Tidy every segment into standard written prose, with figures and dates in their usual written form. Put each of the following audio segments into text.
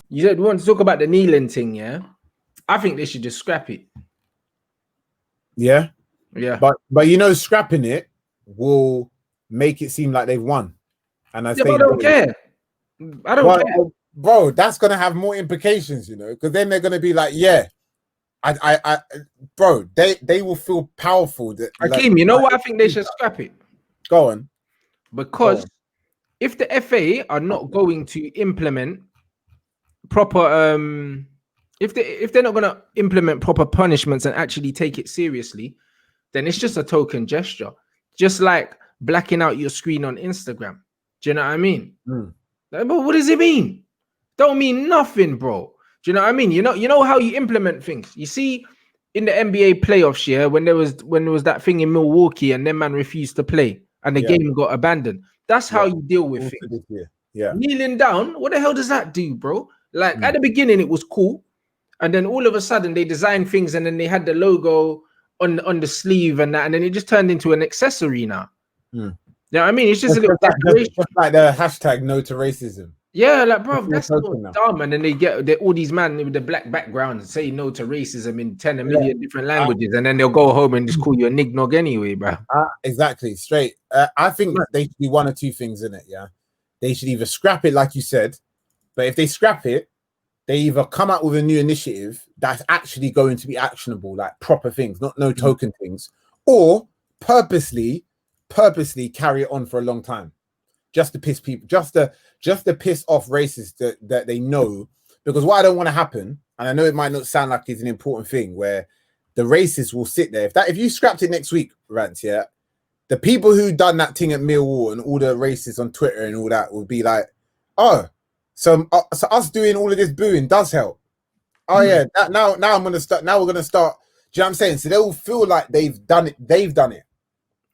You said we want to talk about the kneeling thing, yeah? I think they should just scrap it. Yeah. Yeah. But you know, scrapping it will make it seem like they've won. And I don't care. I don't care. Bro, that's gonna have more implications, you know, because then they're gonna be like, yeah, bro, they will feel powerful. That, Hakeem, like, you know what I think they should scrap it? Go on. Because if the FA are not going to implement proper if they're not gonna implement proper punishments and actually take it seriously, then it's just a token gesture. Just like blacking out your screen on Instagram. Do you know what I mean? But what does it mean? Don't mean nothing, bro. Do you know what I mean? You know how you implement things. You see, in the NBA playoffs, yeah, when there was that thing in Milwaukee and them man refused to play and the game got abandoned. That's how you deal with things. Yeah. Kneeling down, what the hell does that do, bro? Like at the beginning, it was cool, and then all of a sudden they designed things, and then they had the logo on the sleeve and that, and then it just turned into an accessory now. You know what I mean? It's just a little decoration. Just like the hashtag no to racism. Yeah, like bro, that's so dumb. And then they get all these men with the black background say no to racism in 10 million different languages, and then they'll go home and just call you a nignog anyway, bro. Exactly, straight. I think they should do one or two things in it. Yeah, they should either scrap it, like you said, but if they scrap it, they either come out with a new initiative that's actually going to be actionable, like proper things, not no token things, or purposely carry it on for a long time, just to piss people, just to piss off racists that they know. Because what I don't want to happen, and I know it might not sound like it's an important thing, where the racists will sit there. If you scrapped it next week, Rants, yeah, the people who done that thing at Millwall and all the racists on Twitter and all that would be like, oh, so us doing all of this booing does help. Oh yeah, now I'm gonna start. Now we're gonna start. Do you know what I'm saying? So they will feel like they've done it,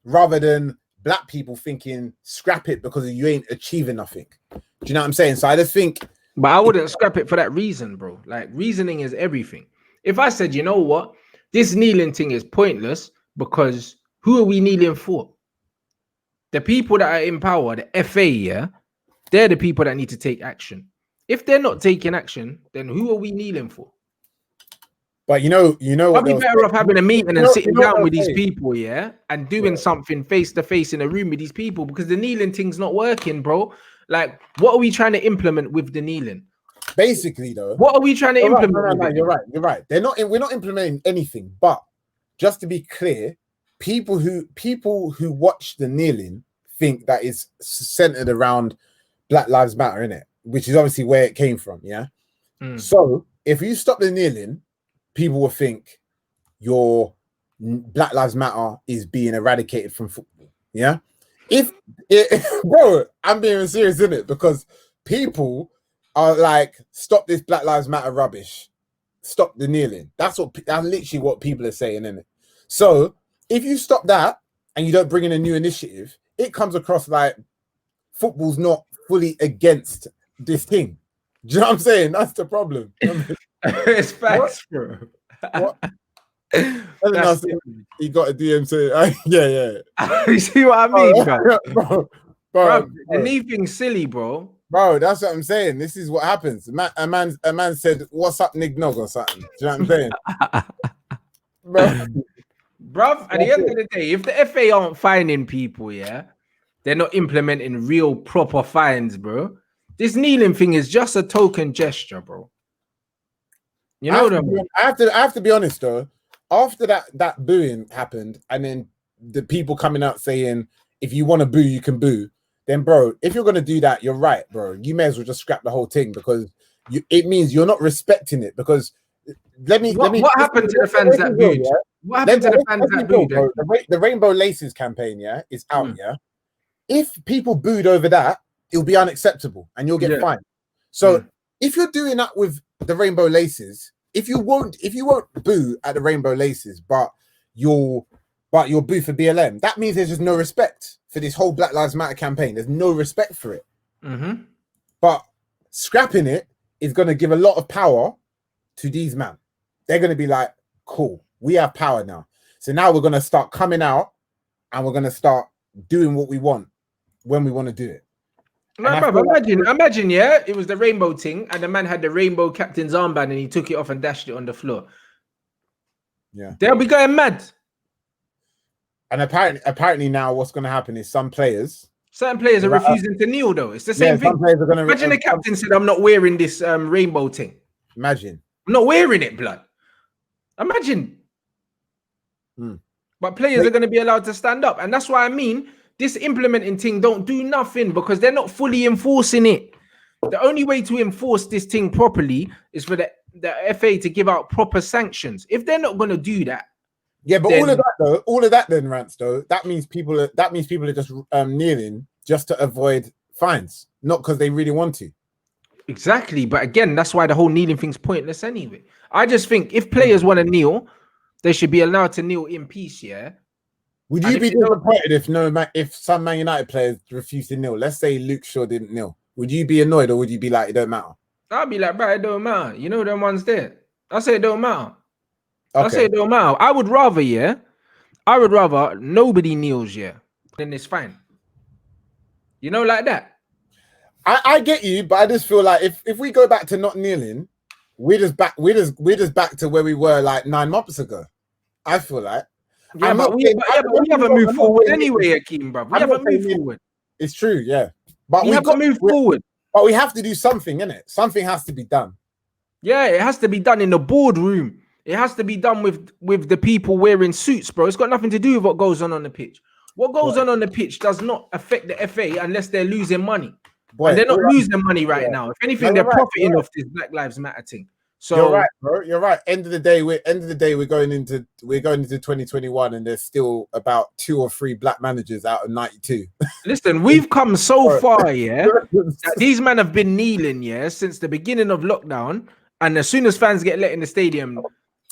rather than black people thinking scrap it because you ain't achieving nothing. Do you know what I'm saying? So I just think, but I wouldn't scrap it for that reason, bro. Like reasoning is everything. If I said, you know what, this kneeling thing is pointless because who are we kneeling for? The people that are in power, the FA, yeah, they're the people that need to take action. If they're not taking action, then who are we kneeling for? But you know, I'll be better off having a meeting and sitting down with these people, yeah, and doing something face to face in a room with these people, because the kneeling thing's not working, bro. Like, what are we trying to implement with the kneeling? Basically, though, what are we trying to implement? No, you're right. We're not implementing anything. But just to be clear, people who watch the kneeling think that it's centered around Black Lives Matter, innit? Which is obviously where it came from, yeah. So if you stop the kneeling, people will think your Black Lives Matter is being eradicated from football, yeah. Bro, I'm being serious, innit? Because people are like, stop this Black Lives Matter rubbish, stop the kneeling. That's literally what people are saying, innit? So if you stop that and you don't bring in a new initiative, it comes across like football's not fully against this thing. Do you know what I'm saying? That's the problem. It's facts, bro. What? He got a DM saying, yeah. You see what I mean, bro? The knee thing's silly, bro. Bro, that's what I'm saying. This is what happens. A man said, "What's up, Nig Nog?" or something. Do you know what I'm saying? Bro, at the end of the day, if the FA aren't fining people, yeah, they're not implementing real proper fines, bro. This kneeling thing is just a token gesture, bro. You know what I mean? I have to be honest though. After that booing happened, and then the people coming out saying, if you want to boo, you can boo. Then, bro, if you're gonna do that, you're right, bro. You may as well just scrap the whole thing, because it means you're not respecting it. Because what happened to the fans that booed? Yeah? What happened to the fans that booed? The Rainbow Laces campaign, yeah, is out, yeah. If people booed over that, it'll be unacceptable, and you'll get fined. So if you're doing that with the Rainbow Laces, if you won't boo at the Rainbow Laces, but you'll boo for BLM, that means there's just no respect for this whole Black Lives Matter campaign. There's no respect for it. But scrapping it is going to give a lot of power to these men. They're going to be like, cool, we have power now. So now we're going to start coming out and we're going to start doing what we want when we want to do it. No, bro, imagine, yeah, it was the rainbow thing, and the man had the rainbow captain's armband, and he took it off and dashed it on the floor. Yeah, they'll be going mad. And apparently now, what's going to happen is certain players are refusing to kneel. Though it's the same thing. Some players are going to imagine the captain said, "I'm not wearing this rainbow thing." Imagine I'm not wearing it, blood. Imagine. But players are going to be allowed to stand up, and that's why I mean this implementing thing don't do nothing because they're not fully enforcing it. The only way to enforce this thing properly is for the FA to give out proper sanctions. If they're not going to do that, yeah, but then, all of that then, Rants, though, that means people are just kneeling just to avoid fines, not because they really want to. Exactly, but again, that's why the whole kneeling thing's pointless anyway. I just think if players want to kneel, they should be allowed to kneel in peace. Yeah. Would you be disappointed if some Man United players refused to kneel? Let's say Luke Shaw didn't kneel. Would you be annoyed, or would you be like, it don't matter? I'd be like, bro, it don't matter. You know them ones there. I say it don't matter. Okay. I say it don't matter. I would rather nobody kneels, yeah. Then it's fine. You know, like that. I get you, but I just feel like if we go back to not kneeling, we're just back to where we were like 9 months ago. I feel like. Yeah, but we haven't moved forward anyway, Akeem, bro. We haven't moved forward. It's true, yeah. But we haven't moved forward. But we have to do something, innit? Something has to be done. Yeah, it has to be done in the boardroom. It has to be done with the people wearing suits, bro. It's got nothing to do with what goes on the pitch. What goes on the pitch does not affect the FA unless they're losing money. And they're not losing money right now. If anything, they're profiting off this Black Lives Matter thing. So you're right, bro. You're right. End of the day, we're going into 2021, and there's still about 2 or 3 black managers out of 92. Listen, we've come so far, yeah. That these men have been kneeling, yeah, since the beginning of lockdown. And as soon as fans get let in the stadium,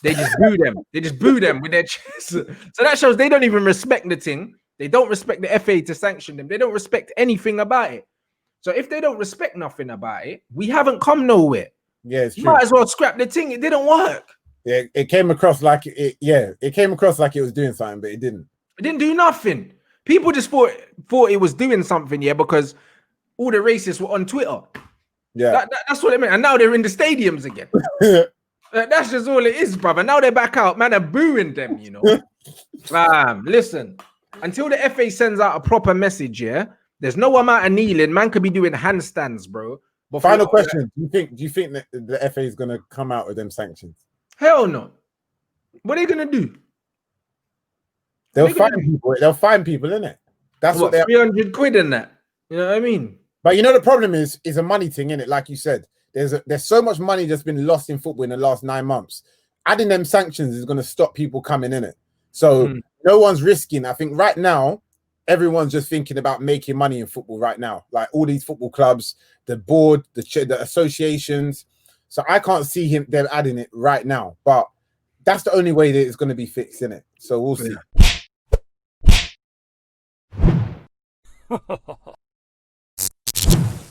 they just boo them. They just boo them with their chests. So that shows they don't even respect the thing. They don't respect the FA to sanction them. They don't respect anything about it. So if they don't respect nothing about it, we haven't come nowhere. Yeah, it's true. You might as well scrap the thing. It didn't work. Yeah, it came across like it came across like it was doing something, but it didn't. It didn't do nothing. People just thought it was doing something, yeah, because all the racists were on Twitter. Yeah, that's what it meant. And now they're in the stadiums again. That's just all it is, brother. Now they're back out. Man, are booing them, you know. Listen, until the FA sends out a proper message, yeah, there's no amount of kneeling. Man could be doing handstands, bro. But final question: Do you think that the FA is going to come out with them sanctions? Hell no. What are they going to do? They'll find people. They'll find people, innit? That's what they're 300 quid in that. You know what I mean? But you know the problem is a money thing, innit? Like you said, there's so much money that's been lost in football in the last 9 months. Adding them sanctions is going to stop people coming in it. So no one's risking. I think right now, everyone's just thinking about making money in football right now. Like all these football clubs, the board, the associations. So I can't see them adding it right now. But that's the only way that it's going to be fixed, innit? So we'll see.